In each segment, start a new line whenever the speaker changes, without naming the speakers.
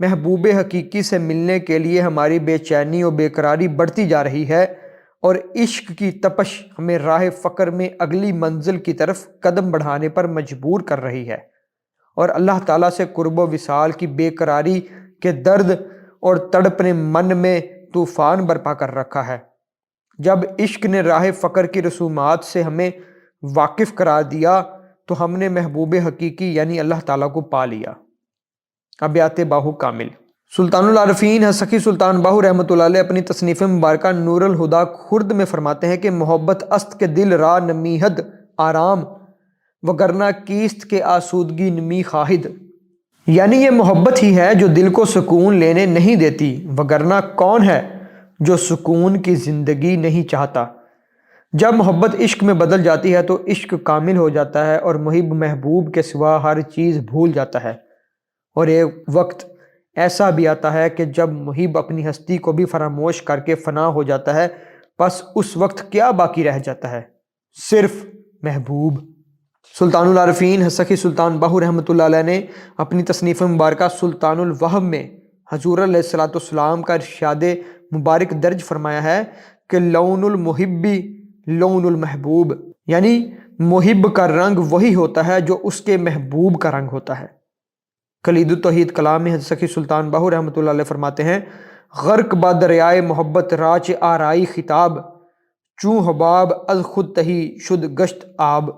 محبوب حقیقی سے ملنے کے لیے ہماری بے چینی و بے قراری بڑھتی جا رہی ہے، اور عشق کی تپش ہمیں راہ فقر میں اگلی منزل کی طرف قدم بڑھانے پر مجبور کر رہی ہے، اور اللہ تعالیٰ سے قرب و وصال کی بے قراری کے درد اور تڑپنے من میں طوفان برپا کر رکھا ہے۔ جب عشق نے راہ فقر کی رسومات سے ہمیں واقف قرار دیا تو ہم نے محبوب حقیقی یعنی اللہ تعالیٰ کو پا لیا۔ ابیات باہو کامل۔ سلطان العارفین سخی سلطان باہو رحمۃ اللہ علیہ اپنی تصنیف مبارکہ نور الہدا خرد میں فرماتے ہیں کہ محبت است کے دل را نمیہد آرام، وگرنہ کیست کے آسودگی نمی خواہد، یعنی یہ محبت ہی ہے جو دل کو سکون لینے نہیں دیتی، وگرنہ کون ہے جو سکون کی زندگی نہیں چاہتا۔ جب محبت عشق میں بدل جاتی ہے تو عشق کامل ہو جاتا ہے، اور محب محبوب کے سوا ہر چیز بھول جاتا ہے، اور ایک وقت ایسا بھی آتا ہے کہ جب محب اپنی ہستی کو بھی فراموش کر کے فنا ہو جاتا ہے، بس اس وقت کیا باقی رہ جاتا ہے؟ صرف محبوب۔ سلطان العارفین سخی سلطان باہو رحمۃ اللہ علیہ نے اپنی تصنیف مبارکہ سلطان الوہم میں حضور علیہ الصلوۃ والسلام کا ارشاد مبارک درج فرمایا ہے کہ لون المحبی لون المحبوب، یعنی محب کا رنگ وہی ہوتا ہے جو اس کے محبوب کا رنگ ہوتا ہے۔ کلید التوحید کلام میں سخی سلطان باہو رحمۃ اللہ علیہ فرماتے ہیں، غرق با دریائے محبت راچ آرائی خطاب، چوں حباب از خود تہی شد گشت آب،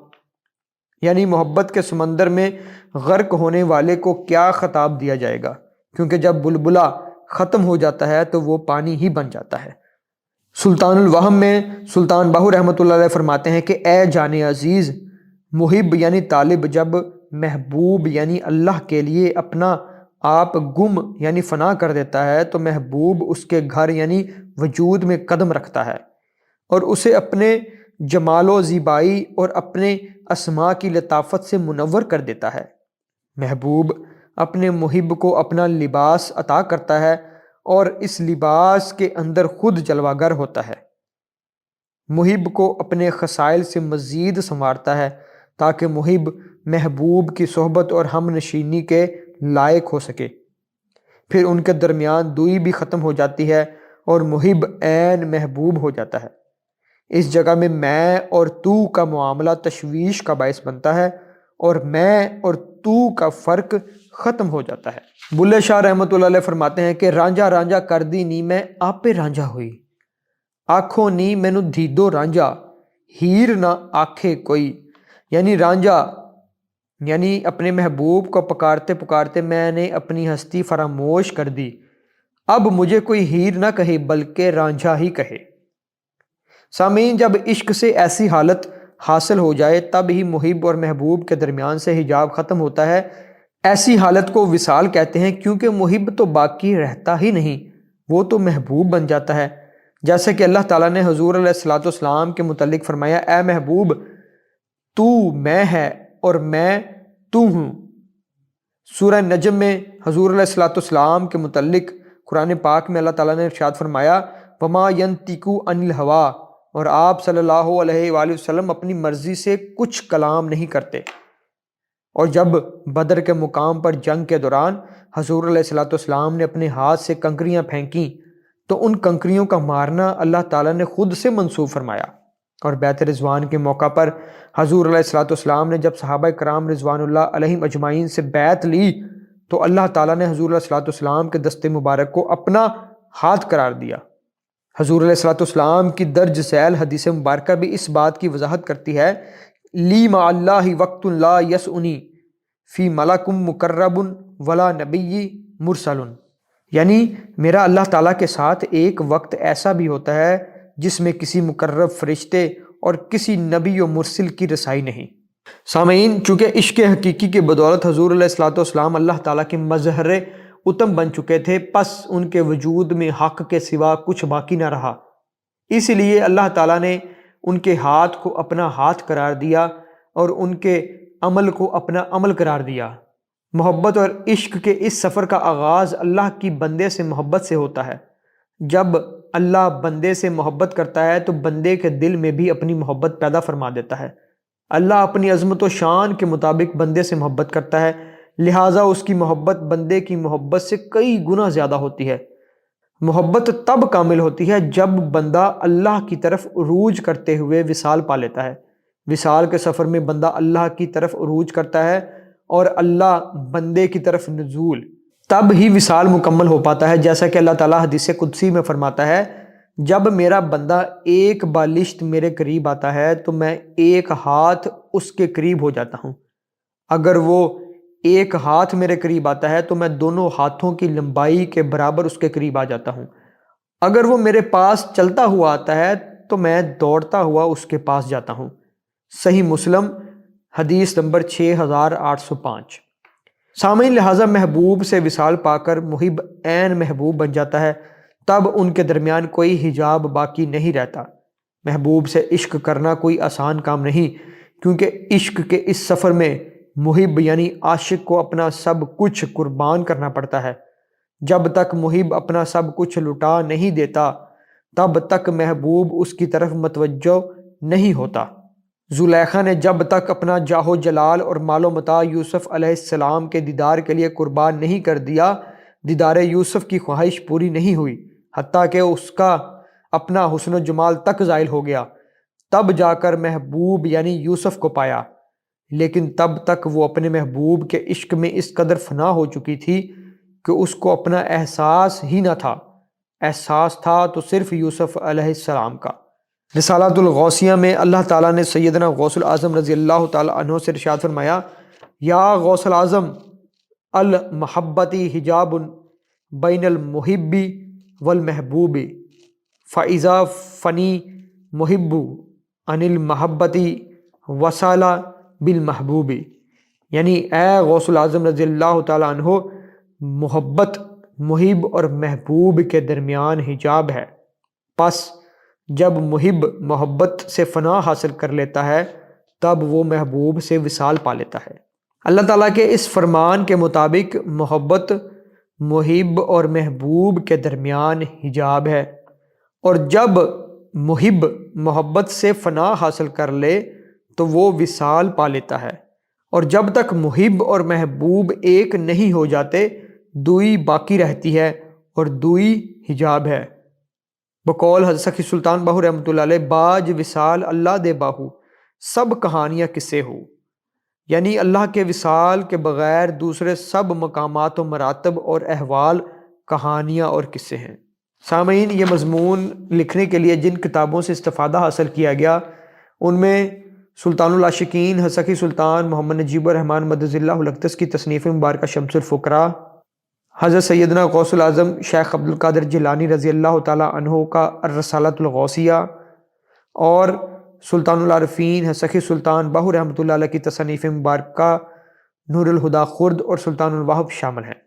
یعنی محبت کے سمندر میں غرق ہونے والے کو کیا خطاب دیا جائے گا، کیونکہ جب بلبلا ختم ہو جاتا ہے تو وہ پانی ہی بن جاتا ہے۔ سلطان الوہم میں سلطان باہو رحمۃ اللہ علیہ فرماتے ہیں کہ اے جان عزیز، محب یعنی طالب جب محبوب یعنی اللہ کے لیے اپنا آپ گم یعنی فنا کر دیتا ہے تو محبوب اس کے گھر یعنی وجود میں قدم رکھتا ہے، اور اسے اپنے جمال و زیبائی اور اپنے اسماء کی لطافت سے منور کر دیتا ہے۔ محبوب اپنے محب کو اپنا لباس عطا کرتا ہے، اور اس لباس کے اندر خود جلوہ گر ہوتا ہے۔ محب کو اپنے خصائل سے مزید سنوارتا ہے تاکہ محب محبوب کی صحبت اور ہم نشینی کے لائق ہو سکے۔ پھر ان کے درمیان دوئی بھی ختم ہو جاتی ہے اور محب عین محبوب ہو جاتا ہے۔ اس جگہ میں اور تو کا معاملہ تشویش کا باعث بنتا ہے، اور میں اور تو کا فرق ختم ہو جاتا ہے۔ بلے شاہ رحمۃ اللہ علیہ فرماتے ہیں کہ رانجھا رانجھا کر دی نی میں آپے رانجھا ہوئی، آنکھوں نی مینو دھیدو رانجھا ہیر نہ آکھے کوئی، یعنی رانجھا یعنی اپنے محبوب کو پکارتے پکارتے میں نے اپنی ہستی فراموش کر دی، اب مجھے کوئی ہیر نہ کہے بلکہ رانجھا ہی کہے۔ سامعین، جب عشق سے ایسی حالت حاصل ہو جائے تب ہی محب اور محبوب کے درمیان سے حجاب ختم ہوتا ہے۔ ایسی حالت کو وصال کہتے ہیں، کیونکہ محب تو باقی رہتا ہی نہیں، وہ تو محبوب بن جاتا ہے۔ جیسے کہ اللہ تعالیٰ نے حضور علیہ الصلوۃ والسلام کے متعلق فرمایا، اے محبوب تو میں ہے اور میں تو ہوں۔ سورہ نجم میں حضور علیہ الصلوۃ والسلام کے متعلق قرآن پاک میں اللہ تعالیٰ نے ارشاد فرمایا، وما ینطق عن الہویٰ، اور آپ صلی اللہ علیہ وآلہ وسلم اپنی مرضی سے کچھ کلام نہیں کرتے۔ اور جب بدر کے مقام پر جنگ کے دوران حضور علیہ الصلوۃ والسلام نے اپنے ہاتھ سے کنکریاں پھینکیں تو ان کنکریوں کا مارنا اللہ تعالیٰ نے خود سے منسوخ فرمایا۔ اور بیعت رضوان کے موقع پر حضور علیہ الصلوۃ والسلام نے جب صحابہ کرام رضوان اللہ علیہم اجمعین سے بیعت لی تو اللہ تعالیٰ نے حضور علیہ الصلوۃ والسلام کے دست مبارک کو اپنا ہاتھ قرار دیا۔ حضور علیہ الصلوۃ والسلام کی درج ذیل حدیث مبارکہ بھی اس بات کی وضاحت کرتی ہے، لی مع اللہ وقت لا یسعنی فی ملک مقرب ولا نبی مرسل، یعنی میرا اللہ تعالیٰ کے ساتھ ایک وقت ایسا بھی ہوتا ہے جس میں کسی مقرب فرشتے اور کسی نبی و مرسل کی رسائی نہیں۔ سامعین، چونکہ عشق حقیقی کی بدولت حضور علیہ الصلوۃ والسلام اللہ تعالیٰ کے مظہر اتم بن چکے تھے، پس ان کے وجود میں حق کے سوا کچھ باقی نہ رہا، اس لیے اللہ تعالیٰ نے ان کے ہاتھ کو اپنا ہاتھ قرار دیا اور ان کے عمل کو اپنا عمل قرار دیا۔ محبت اور عشق کے اس سفر کا آغاز اللہ کی بندے سے محبت سے ہوتا ہے۔ جب اللہ بندے سے محبت کرتا ہے تو بندے کے دل میں بھی اپنی محبت پیدا فرما دیتا ہے۔ اللہ اپنی عظمت و شان کے مطابق بندے سے محبت کرتا ہے، لہٰذا اس کی محبت بندے کی محبت سے کئی گنا زیادہ ہوتی ہے۔ محبت تب کامل ہوتی ہے جب بندہ اللہ کی طرف عروج کرتے ہوئے وصال پا لیتا ہے۔ وصال کے سفر میں بندہ اللہ کی طرف عروج کرتا ہے اور اللہ بندے کی طرف نزول، تب ہی وصال مکمل ہو پاتا ہے۔ جیسا کہ اللہ تعالیٰ حدیث قدسی میں فرماتا ہے، جب میرا بندہ ایک بالشت میرے قریب آتا ہے تو میں ایک ہاتھ اس کے قریب ہو جاتا ہوں۔ اگر وہ ایک ہاتھ میرے قریب آتا ہے تو میں دونوں ہاتھوں کی لمبائی کے برابر اس کے قریب آ جاتا ہوں۔ اگر وہ میرے پاس چلتا ہوا آتا ہے تو میں دوڑتا ہوا اس کے پاس جاتا ہوں۔ صحیح مسلم حدیث نمبر 6805۔ سامعین، لہٰذا محبوب سے وصال پا کر محب عین محبوب بن جاتا ہے، تب ان کے درمیان کوئی حجاب باقی نہیں رہتا۔ محبوب سے عشق کرنا کوئی آسان کام نہیں، کیونکہ عشق کے اس سفر میں محب یعنی عاشق کو اپنا سب کچھ قربان کرنا پڑتا ہے۔ جب تک محب اپنا سب کچھ لٹا نہیں دیتا تب تک محبوب اس کی طرف متوجہ نہیں ہوتا۔ زلیخا نے جب تک اپنا جاہ و جلال اور مال و متاع یوسف علیہ السلام کے دیدار کے لیے قربان نہیں کر دیا، دیدار یوسف کی خواہش پوری نہیں ہوئی، حتیٰ کہ اس کا اپنا حسن و جمال تک زائل ہو گیا۔ تب جا کر محبوب یعنی یوسف کو پایا، لیکن تب تک وہ اپنے محبوب کے عشق میں اس قدر فنا ہو چکی تھی کہ اس کو اپنا احساس ہی نہ تھا۔ احساس تھا تو صرف یوسف علیہ السلام کا۔ رسالۃ الغوثیہ میں اللہ تعالیٰ نے سیدنا غوث العظم رضی اللہ تعالیٰ عنہ سے ارشاد فرمایا، یا غوث العظم، المحبتی حجاب بین المحب والمحبوب، فاذا فنی محب عن المحبتی وصل بالمحبوب۔ یعنی اے غوث العظم رضی اللہ تعالیٰ عنہ، محبت محب اور محبوب کے درمیان حجاب ہے، پس جب محب محبت سے فنا حاصل کر لیتا ہے تب وہ محبوب سے وصال پا لیتا ہے۔ اللہ تعالیٰ کے اس فرمان کے مطابق محبت محب اور محبوب کے درمیان حجاب ہے، اور جب محب محبت سے فنا حاصل کر لے تو وہ وصال پا لیتا ہے، اور جب تک محب اور محبوب ایک نہیں ہو جاتے دوئی باقی رہتی ہے اور دوئی حجاب ہے۔ بقول حضرت سخی سلطان باہو رحمۃ اللہ علیہ، باج وصال اللہ دے باہو، سب کہانیاں قصے ہو۔ یعنی اللہ کے وصال کے بغیر دوسرے سب مقامات و مراتب اور احوال کہانیاں اور قصے ہیں۔ سامعین، یہ مضمون لکھنے کے لیے جن کتابوں سے استفادہ حاصل کیا گیا ان میں سلطان العاشقین حضرت سخی سلطان محمد نجیب الرحمن مدد اللہ الاقدس کی تصنیف مبارکہ شمس الفقراء، حضرت سیدنا غوث العظم شیخ عبد القادر جیلانی رضی اللہ تعالیٰ عنہ کا الرسالۃ الغوثیہ، اور سلطان العارفین حضرت سخی سلطان باہو رحمۃ اللہ علیہ کی تصنیف مبارکہ نور الہدیٰ خرد اور سلطان الوہاب شامل ہیں۔